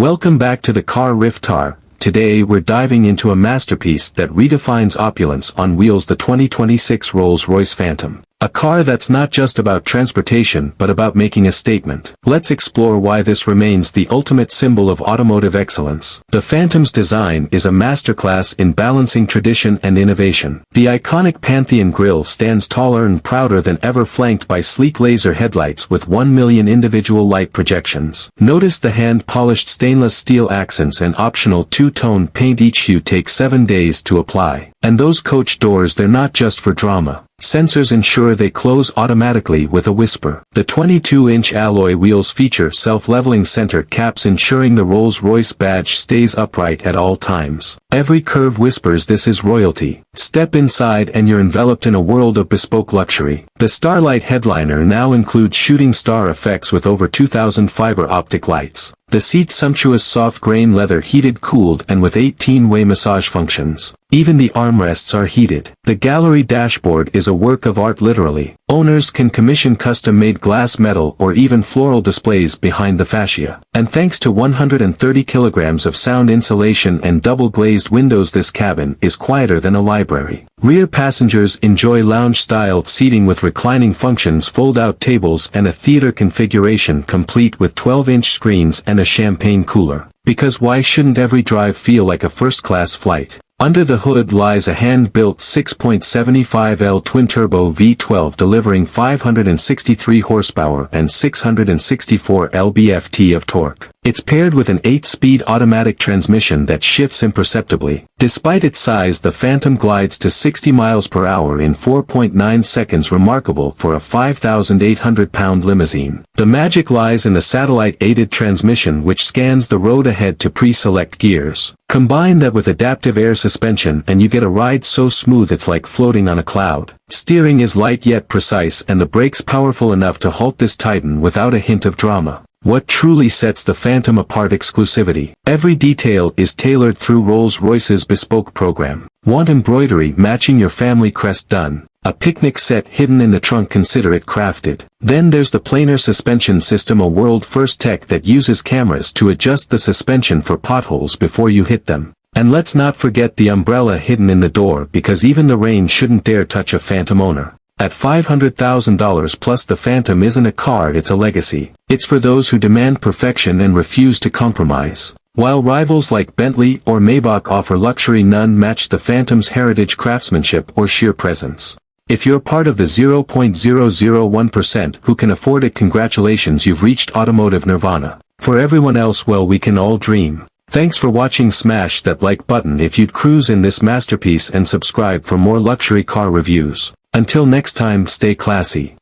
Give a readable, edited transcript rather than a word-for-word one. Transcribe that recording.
Welcome back to the Car Riftar. Today we're diving into a masterpiece that redefines opulence on wheels, the 2026 Rolls-Royce Phantom. A car that's not just about transportation but about making a statement. Let's explore why this remains the ultimate symbol of automotive excellence. The Phantom's design is a masterclass in balancing tradition and innovation. The iconic Pantheon grille stands taller and prouder than ever, flanked by sleek laser headlights with 1 million individual light projections. Notice the hand-polished stainless steel accents and optional two-tone paint. Each hue takes 7 days to apply. And those coach doors, they're not just for drama. Sensors ensure they close automatically with a whisper. The 22-inch alloy wheels feature self-leveling center caps, ensuring the Rolls-Royce badge stays upright at all times. Every curve whispers this is royalty. Step inside and you're enveloped in a world of bespoke luxury. The Starlight Headliner now includes shooting star effects with over 2,000 fiber optic lights. The seat's sumptuous soft grain leather, heated, cooled, and with 18-way massage functions. Even the armrests are heated. The gallery dashboard is a work of art, literally. Owners can commission custom-made glass, metal, or even floral displays behind the fascia. And thanks to 130 kilograms of sound insulation and double-glazed windows, this cabin is quieter than a library. Rear passengers enjoy lounge-style seating with reclining functions, fold-out tables, and a theater configuration complete with 12-inch screens and a champagne cooler. Because why shouldn't every drive feel like a first-class flight? Under the hood lies a hand-built 6.75L twin-turbo V12 delivering 563 horsepower and 664 lb-ft of torque. It's paired with an 8-speed automatic transmission that shifts imperceptibly. Despite its size, the Phantom glides to 60 miles per hour in 4.9 seconds, remarkable for a 5,800-pound limousine. The magic lies in the satellite-aided transmission, which scans the road ahead to pre-select gears. Combine that with adaptive air suspension and you get a ride so smooth it's like floating on a cloud. Steering is light yet precise, and the brakes powerful enough to halt this titan without a hint of drama. What truly sets the Phantom apart? Exclusivity. Every detail is tailored through Rolls-Royce's bespoke program. Want embroidery matching your family crest? Done. A picnic set hidden in the trunk? Consider it crafted. Then there's the planar suspension system, a world-first tech that uses cameras to adjust the suspension for potholes before you hit them. And let's not forget the umbrella hidden in the door, because even the rain shouldn't dare touch a Phantom owner. At $500,000 plus, the Phantom isn't a car, it's a legacy. It's for those who demand perfection and refuse to compromise. While rivals like Bentley or Maybach offer luxury, none match the Phantom's heritage, craftsmanship, or sheer presence. If you're part of the 0.001% who can afford it, congratulations, you've reached automotive nirvana. For everyone else, well, we can all dream. Thanks for watching. Smash that like button if you'd cruise in this masterpiece, and subscribe for more luxury car reviews. Until next time, stay classy.